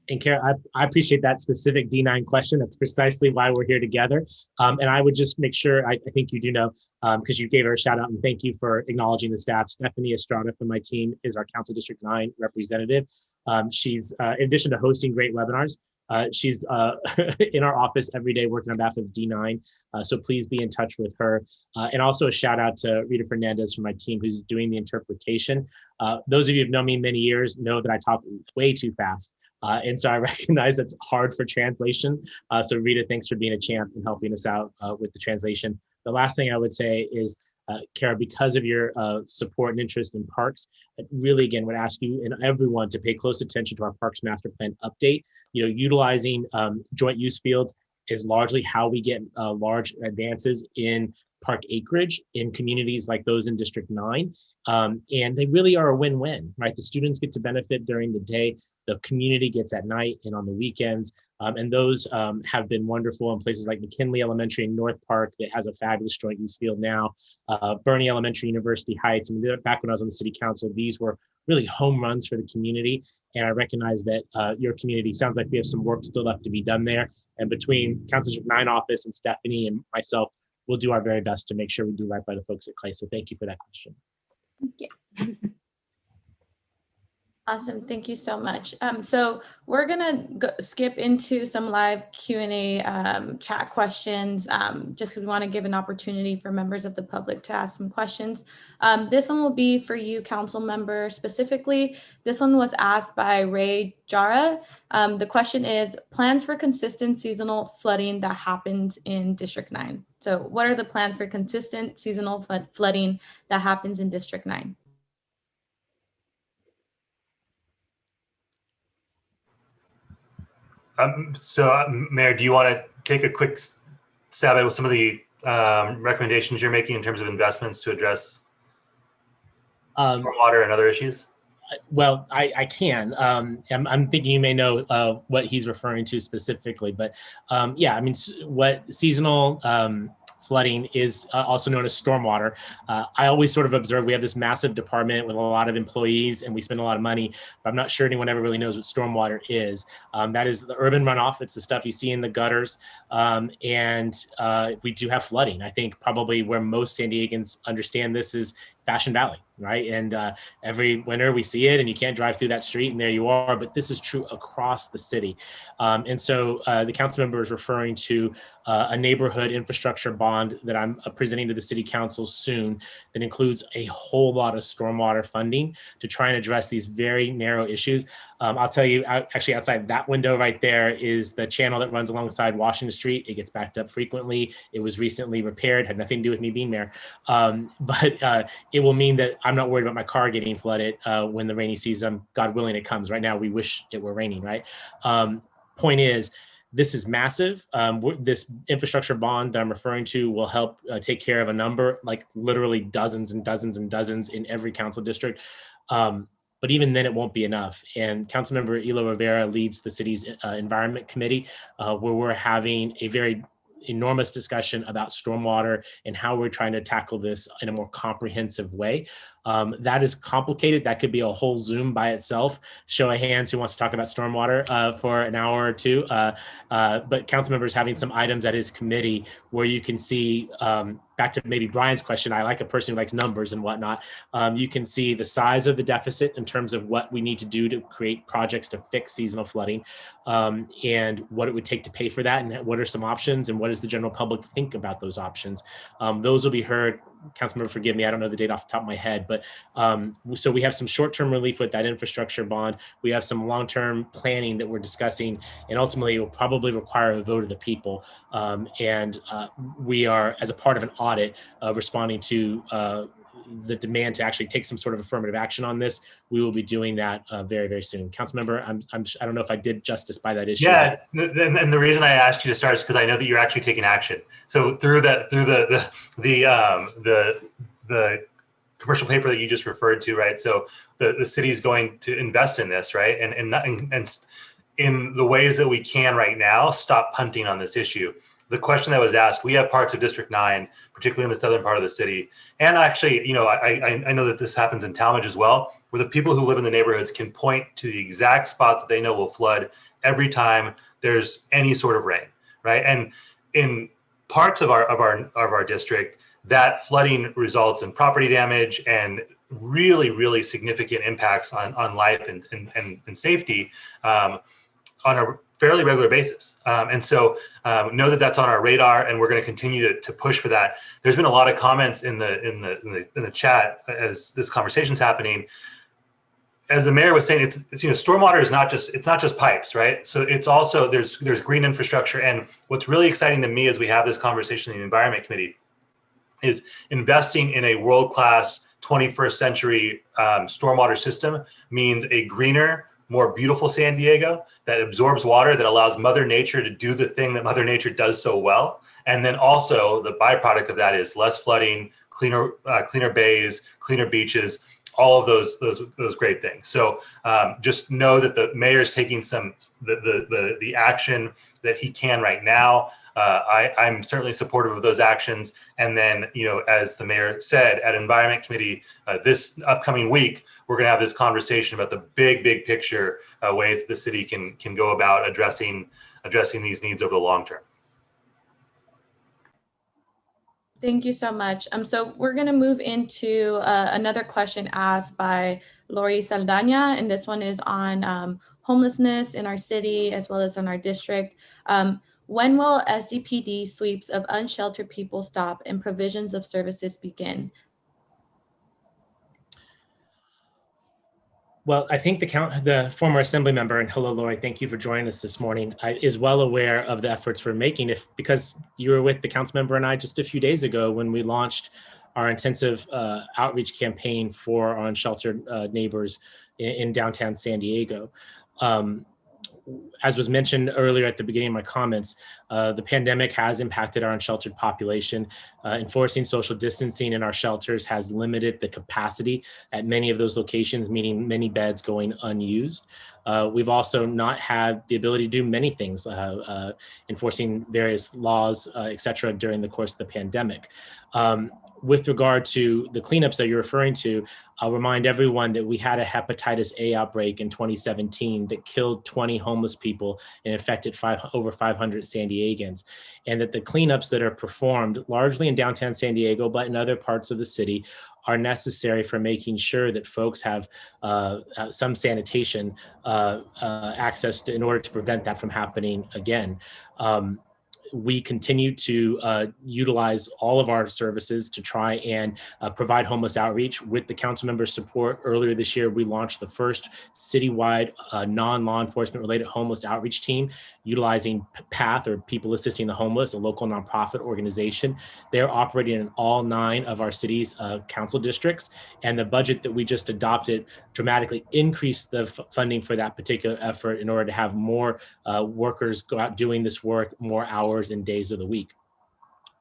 [SPEAKER 2] And Kara, I appreciate that specific D9 question. That's precisely why we're here together. And I would just make sure, I think you do know, because you gave her a shout out, and thank you for acknowledging the staff. Stephanie Estrada from my team is our Council District 9 representative. She's, in addition to hosting great webinars, she's in our office every day working on behalf of D9. So please be in touch with her. And also a shout out to Rita Fernandez from my team, who's doing the interpretation. Those of you who've known me many years know that I talk way too fast. And so I recognize it's hard for translation. So Rita, thanks for being a champ and helping us out with the translation. The last thing I would say is, Kara, because of your support and interest in parks, I really, again, would ask you and everyone to pay close attention to our Parks Master Plan update. Utilizing joint use fields is largely how we get large advances in park acreage in communities like those in District 9. And they really are a win-win, right? The students get to benefit during the day, the community gets at night and on the weekends. And those have been wonderful in places like McKinley Elementary in North Park that has a fabulous joint use field now. Bernie Elementary, University Heights. I mean, back when I was on the city council, these were really home runs for the community. And I recognize that your community sounds like we have some work still left to be done there. And between Council District 9 office and Stephanie and myself, we'll do our very best to make sure we do right by the folks at Clay. So thank you for that question.
[SPEAKER 7] Thank you.
[SPEAKER 3] Awesome, thank you so much. So we're gonna skip into some live Q&A chat questions, just because we want to give an opportunity for members of the public to ask some questions. This one will be for you, council member, specifically. This one was asked by Ray Jara. The question is, plans for consistent seasonal flooding that happens in District 9. So what are the plans for consistent seasonal flooding that happens in District 9?
[SPEAKER 1] Mayor, do you want to take a quick stab at some of the recommendations you're making in terms of investments to address stormwater and other issues?
[SPEAKER 2] Well, I can. I'm thinking you may know what he's referring to specifically, but yeah, I mean, what seasonal flooding is also known as stormwater. I always sort of observe we have this massive department with a lot of employees and we spend a lot of money, but I'm not sure anyone ever really knows what stormwater is. That is the urban runoff. It's the stuff you see in the gutters. And we do have flooding. I think probably where most San Diegans understand this is Fashion Valley, right? And every winter we see it and you can't drive through that street and there you are, but this is true across the city. And so the council member is referring to a neighborhood infrastructure bond that I'm presenting to the city council soon that includes a whole lot of stormwater funding to try and address these very narrow issues. I'll tell you, actually outside that window right there is the channel that runs alongside Washington Street. It gets backed up frequently. It was recently repaired, had nothing to do with me being there. But it will mean that I'm not worried about my car getting flooded when the rainy season, God willing, it comes. Right now, we wish it were raining, right? Point is, this is massive. This infrastructure bond that I'm referring to will help take care of a number, like literally dozens and dozens and dozens in every council district. But even then, it won't be enough. And Councilmember Elo-Rivera leads the city's environment committee, where we're having a very enormous discussion about stormwater and how we're trying to tackle this in a more comprehensive way. That is complicated. That could be a whole Zoom by itself. Show of hands who wants to talk about stormwater for an hour or two. But council members having some items at his committee where you can see, back to maybe Brian's question, I like a person who likes numbers and whatnot. You can see the size of the deficit in terms of what we need to do to create projects to fix seasonal flooding, and what it would take to pay for that, and what are some options, and what does the general public think about those options. Those will be heard. Councilmember, forgive me, I don't know the date off the top of my head, but so we have some short-term relief with that infrastructure bond. We have some long-term planning that we're discussing, and ultimately it will probably require a vote of the people. We are, as a part of an audit, responding to the demand to actually take some sort of affirmative action on this. We will be doing that very, very soon. Councilmember, I don't know if I did justice by that issue.
[SPEAKER 1] Yeah, and the reason I asked you to start is because I know that you're actually taking action. So through the commercial paper that you just referred to, right? So the city is going to invest in this, right? And in the ways that we can right now, stop punting on this issue. The question that was asked, we have parts of District 9, particularly in the southern part of the city. And actually, I know that this happens in Talmadge as well, where the people who live in the neighborhoods can point to the exact spot that they know will flood every time there's any sort of rain, right? And in parts of our district, that flooding results in property damage and really, really significant impacts on life and safety on a fairly regular basis. And so know that that's on our radar, and we're going to continue to push for that. There's been a lot of comments in the chat as this conversation's happening. As the mayor was saying, it's stormwater is not just pipes, right? So it's also there's green infrastructure. And what's really exciting to me as we have this conversation in the environment committee is investing in a world-class 21st century stormwater system means a greener, more beautiful San Diego that absorbs water, that allows Mother Nature to do the thing that Mother Nature does so well. And then also the byproduct of that is less flooding, cleaner bays, cleaner beaches, all of those great things. So just know that the mayor's taking the action that he can right now. I'm certainly supportive of those actions. And then, as the mayor said at Environment Committee this upcoming week, we're going to have this conversation about the big picture ways the city can go about addressing these needs over the long term.
[SPEAKER 3] Thank you so much. So we're going to move into another question asked by Lori Saldana, and this one is on homelessness in our city as well as in our district. When will SDPD sweeps of unsheltered people stop and provisions of services begin?
[SPEAKER 2] Well, I think the former assembly member, and hello, Lori, thank you for joining us this morning, is well aware of the efforts we're making. Because you were with the council member and I just a few days ago when we launched our intensive outreach campaign for our unsheltered neighbors in downtown San Diego. As was mentioned earlier at the beginning of my comments, the pandemic has impacted our unsheltered population. Enforcing social distancing in our shelters has limited the capacity at many of those locations, meaning many beds going unused. We've also not had the ability to do many things, enforcing various laws, et cetera, during the course of the pandemic. With regard to the cleanups that you're referring to, I'll remind everyone that we had a hepatitis A outbreak in 2017 that killed 20 homeless people and infected over 500 San Diegans. And that the cleanups that are performed largely in downtown San Diego, but in other parts of the city, are necessary for making sure that folks have some sanitation access in order to prevent that from happening again. We continue to utilize all of our services to try and provide homeless outreach. With the council members' support, earlier this year, we launched the first citywide non-law enforcement related homeless outreach team, utilizing PATH, or People Assisting the Homeless, a local nonprofit organization. They're operating in all 9 of our city's council districts, and the budget that we just adopted dramatically increased the funding for that particular effort in order to have more workers go out doing this work, more hours and days of the week.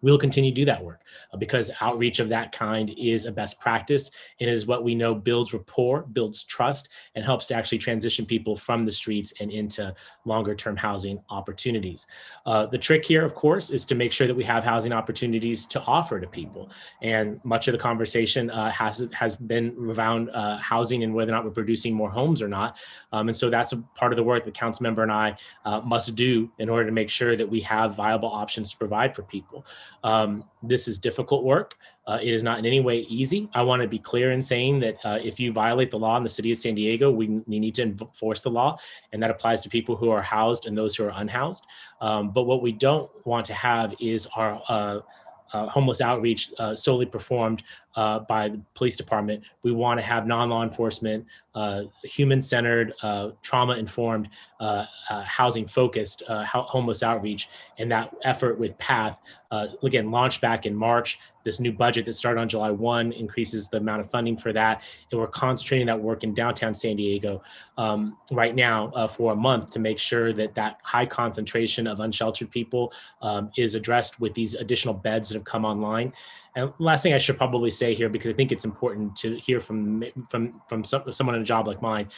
[SPEAKER 2] We'll continue to do that work because outreach of that kind is a best practice and is what we know builds rapport, builds trust, and helps to actually transition people from the streets and into longer term housing opportunities. The trick here, of course, is to make sure that we have housing opportunities to offer to people. And much of the conversation has been around housing and whether or not we're producing more homes or not. And so that's a part of the work that Councilmember and I must do in order to make sure that we have viable options to provide for people. This is difficult work. It is not in any way easy. I want to be clear in saying that if you violate the law in the city of San Diego, we need to enforce the law, and that applies to people who are housed and those who are unhoused. But what we don't want to have is our homeless outreach solely performed by the police department. We want to have non-law enforcement, human-centered, trauma-informed, housing-focused homeless outreach. And that effort with PATH, again, launched back in March. This new budget that started on July 1 increases the amount of funding for that. And we're concentrating that work in downtown San Diego right now for a month to make sure that that high concentration of unsheltered people is addressed with these additional beds that have come online. And last thing I should probably say here, because I think it's important to hear from someone in a job like mine,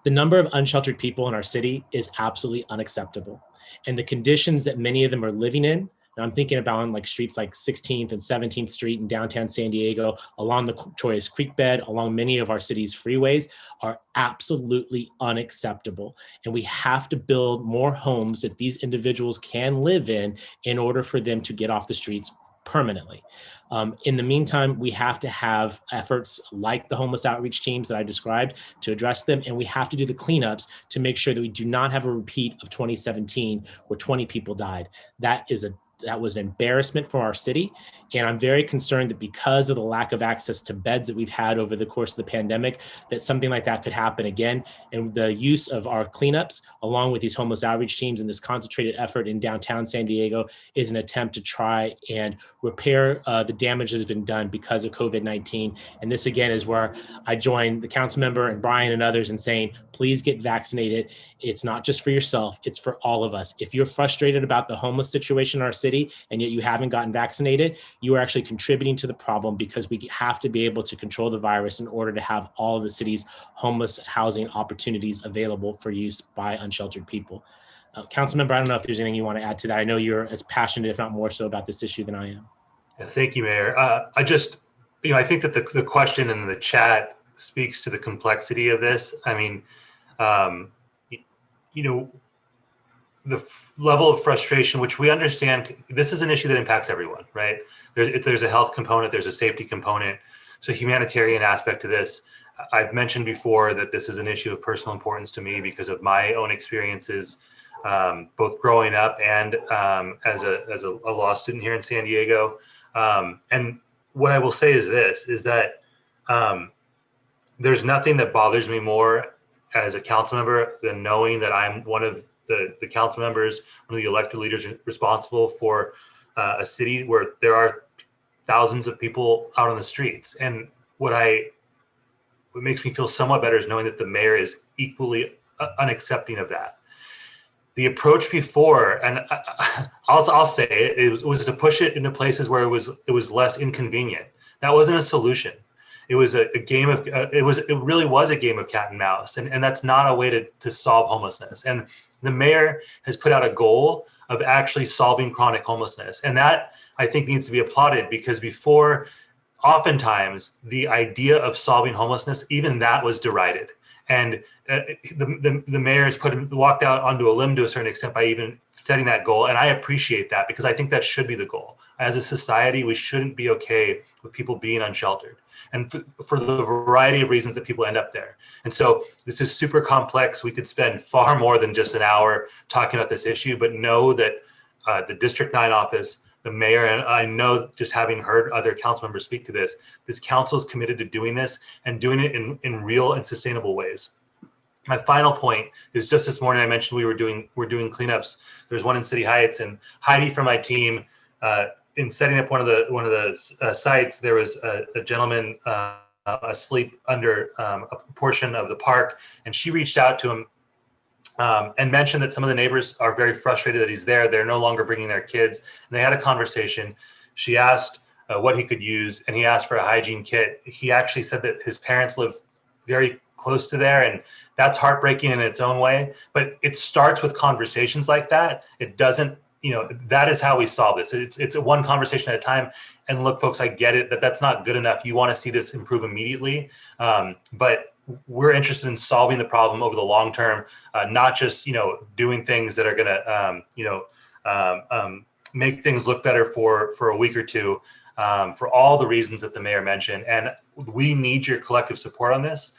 [SPEAKER 2] the number of unsheltered people in our city is absolutely unacceptable. And the conditions that many of them are living in, and I'm thinking about like streets like 16th and 17th Street in downtown San Diego, along the Choias Creek bed, along many of our city's freeways, are absolutely unacceptable. And we have to build more homes that these individuals can live in order for them to get off the streets permanently. In the meantime, we have to have efforts like the homeless outreach teams that I described to address them, and we have to do the cleanups to make sure that we do not have a repeat of 2017 where 20 people died. That was an embarrassment for our city. And I'm very concerned that because of the lack of access to beds that we've had over the course of the pandemic, that something like that could happen again. And the use of our cleanups, along with these homeless outreach teams and this concentrated effort in downtown San Diego, is an attempt to try and repair the damage that has been done because of COVID-19. And this again is where I join the council member and Brian and others in saying, please get vaccinated. It's not just for yourself, it's for all of us. If you're frustrated about the homeless situation in our city and yet you haven't gotten vaccinated, you are actually contributing to the problem, because we have to be able to control the virus in order to have all of the city's homeless housing opportunities available for use by unsheltered people. Councilmember, I don't know if there's anything you want to add to that. I know you're as passionate, if not more so, about this issue than I am.
[SPEAKER 1] Yeah, thank you, Mayor. I think that the question in the chat speaks to the complexity of this. I mean, the level of frustration, which we understand, this is an issue that impacts everyone, right? There's a health component, there's a safety component, so humanitarian aspect to this. I've mentioned before that this is an issue of personal importance to me because of my own experiences, both growing up and as a law student here in San Diego. And what I will say is this, is that there's nothing that bothers me more as a council member than knowing that I'm one of the council members, one of the elected leaders responsible for a city where there are thousands of people out on the streets. And what makes me feel somewhat better is knowing that the mayor is equally unaccepting of that. The approach before, and I'll say it was to push it into places where it was less inconvenient. That wasn't a solution. it was a game of it really was a game of cat and mouse, and that's not a way to solve homelessness. And the mayor has put out a goal of actually solving chronic homelessness, and that I think needs to be applauded, because before, oftentimes the idea of solving homelessness, even that was derided. And the mayor has walked out onto a limb to a certain extent by even setting that goal. And I appreciate that, because I think that should be the goal. As a society, we shouldn't be okay with people being unsheltered, and for the variety of reasons that people end up there. And so this is super complex. We could spend far more than just an hour talking about this issue, but know that the District 9 office, the mayor, and I know, just having heard other council members speak to this council is committed to doing this, and doing it in real and sustainable ways. My final point is, just this morning I mentioned we're doing cleanups. There's one in City Heights, and Heidi from my team, in setting up one of the sites, there was a gentleman asleep under a portion of the park, and she reached out to him and mentioned that some of the neighbors are very frustrated that he's there. They're no longer bringing their kids. And they had a conversation. She asked what he could use, and he asked for a hygiene kit. He actually said that his parents live very close to there, and that's heartbreaking in its own way. But it starts with conversations like that. It doesn't, that is how we solve this. It's a one conversation at a time. And look, folks, I get it, that's not good enough. You want to see this improve immediately. But we're interested in solving the problem over the long term, not just doing things that are going to make things look better for a week or two, for all the reasons that the mayor mentioned. And we need your collective support on this.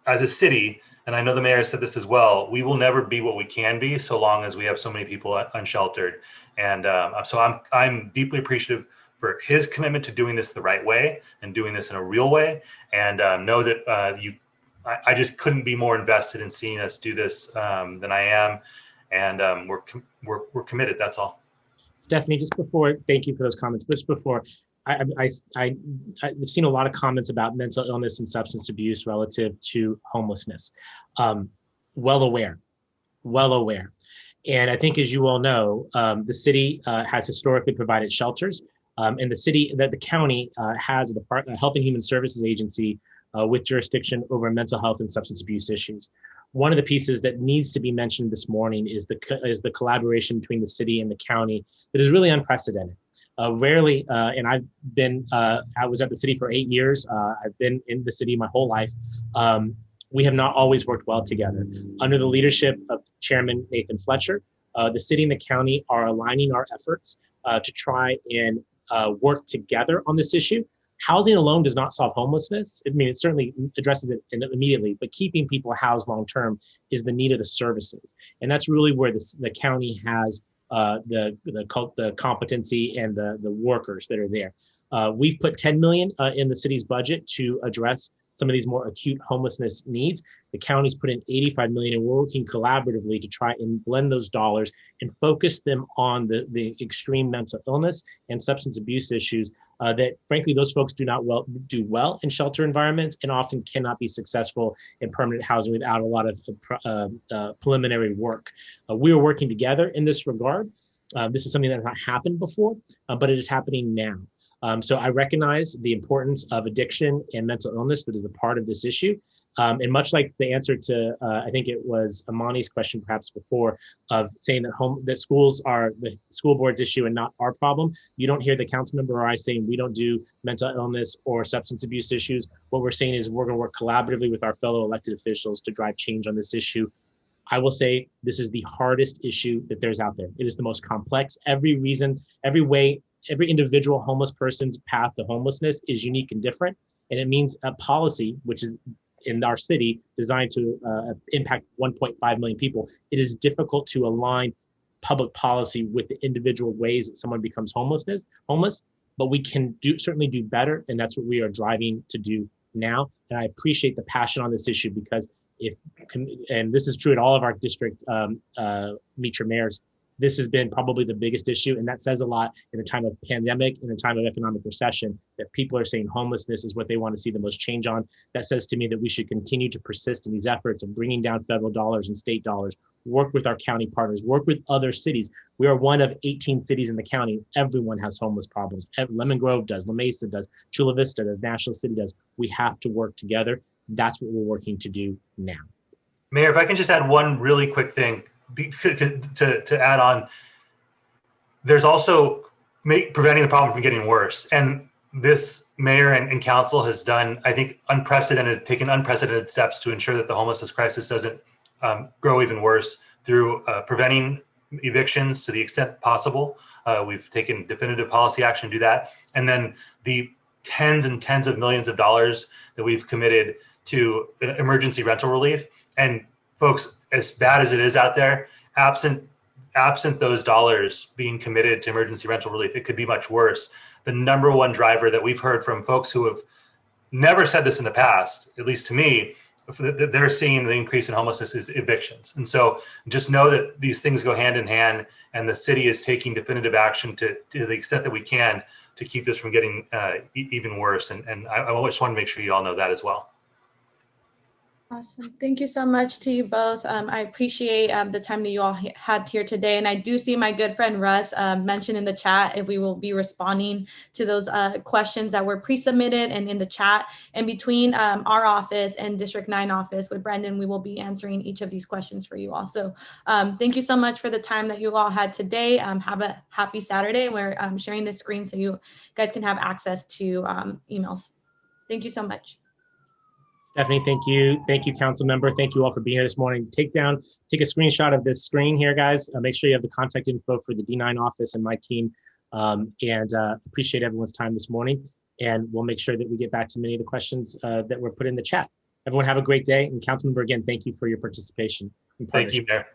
[SPEAKER 1] As a city, and I know the mayor said this as well, we will never be what we can be so long as we have so many people unsheltered. And so I'm deeply appreciative for his commitment to doing this the right way and doing this in a real way. And know that I just couldn't be more invested in seeing us do this than I am. And we're committed. That's all.
[SPEAKER 2] Stephanie, just before, thank you for those comments. But just before, I've seen a lot of comments about mental illness and substance abuse relative to homelessness. Well aware. And I think, as you all know, the city has historically provided shelters. And the county has a Health and Human Services agency with jurisdiction over mental health and substance abuse issues. One of the pieces that needs to be mentioned this morning is the collaboration between the city and the county that is really unprecedented. Rarely, and I was at the city for 8 years. I've been in the city my whole life. We have not always worked well together. Under the leadership of Chairman Nathan Fletcher, the city and the county are aligning our efforts to try and work together on this issue. Housing alone does not solve homelessness. I mean, it certainly addresses it immediately, but keeping people housed long-term is the need of the services. And that's really where the county has the competency and the workers that are there. We've put $10 million in the city's budget to address some of these more acute homelessness needs. The county's put in $85 million, and we're working collaboratively to try and blend those dollars and focus them on the extreme mental illness and substance abuse issues that, frankly, those folks do well in shelter environments and often cannot be successful in permanent housing without a lot of preliminary work. We are working together in this regard. This is something that has not happened before, but it is happening now. So I recognize the importance of addiction and mental illness that is a part of this issue. And much like the answer to, I think it was Amani's question perhaps before, of saying that schools are the school board's issue and not our problem, you don't hear the council member or I saying we don't do mental illness or substance abuse issues. What we're saying is we're going to work collaboratively with our fellow elected officials to drive change on this issue. I will say this is the hardest issue that there's out there. It is the most complex. Every individual homeless person's path to homelessness is unique and different. And it means a policy, which is in our city designed to impact 1.5 million people. It is difficult to align public policy with the individual ways that someone becomes homeless, but we can certainly do better. And that's what we are driving to do now. And I appreciate the passion on this issue, because and this is true at all of our district Meet Your Mayors This has been probably the biggest issue, and that says a lot in a time of pandemic, in a time of economic recession, that people are saying homelessness is what they want to see the most change on. That says to me that we should continue to persist in these efforts of bringing down federal dollars and state dollars, work with our county partners, work with other cities. We are one of 18 cities in the county. Everyone has homeless problems. Lemon Grove does, La Mesa does, Chula Vista does, National City does. We have to work together. That's what we're working to do now.
[SPEAKER 1] Mayor, if I can just add one really quick thing to add on, there's also preventing the problem from getting worse. And this mayor and council has done, I think, taken unprecedented steps to ensure that the homelessness crisis doesn't grow even worse through preventing evictions to the extent possible. We've taken definitive policy action to do that. And then the tens and tens of millions of dollars that we've committed to emergency rental relief. And folks, as bad as it is out there, absent those dollars being committed to emergency rental relief, it could be much worse. The number one driver that we've heard from folks who have never said this in the past, at least to me, they're seeing the increase in homelessness is evictions. And so just know that these things go hand in hand, and the city is taking definitive action to the extent that we can to keep this from getting even worse. And I just want to make sure you all know that as well.
[SPEAKER 3] Awesome. Thank you so much to you both. I appreciate the time that you all had here today. And I do see my good friend Russ mentioned in the chat if we will be responding to those questions that were pre-submitted and in the chat. And between our office and District 9 office with Brendan, we will be answering each of these questions for you all. So thank you so much for the time that you all had today. Have a happy Saturday. We're sharing this screen so you guys can have access to emails. Thank you so much.
[SPEAKER 2] Stephanie, thank you. Thank you, council member. Thank you all for being here this morning. Take a screenshot of this screen here, guys. Make sure you have the contact info for the D9 office and my team. Appreciate everyone's time this morning. And we'll make sure that we get back to many of the questions that were put in the chat. Everyone have a great day. And council member, again, thank you for your participation.
[SPEAKER 1] Thank you, Mayor.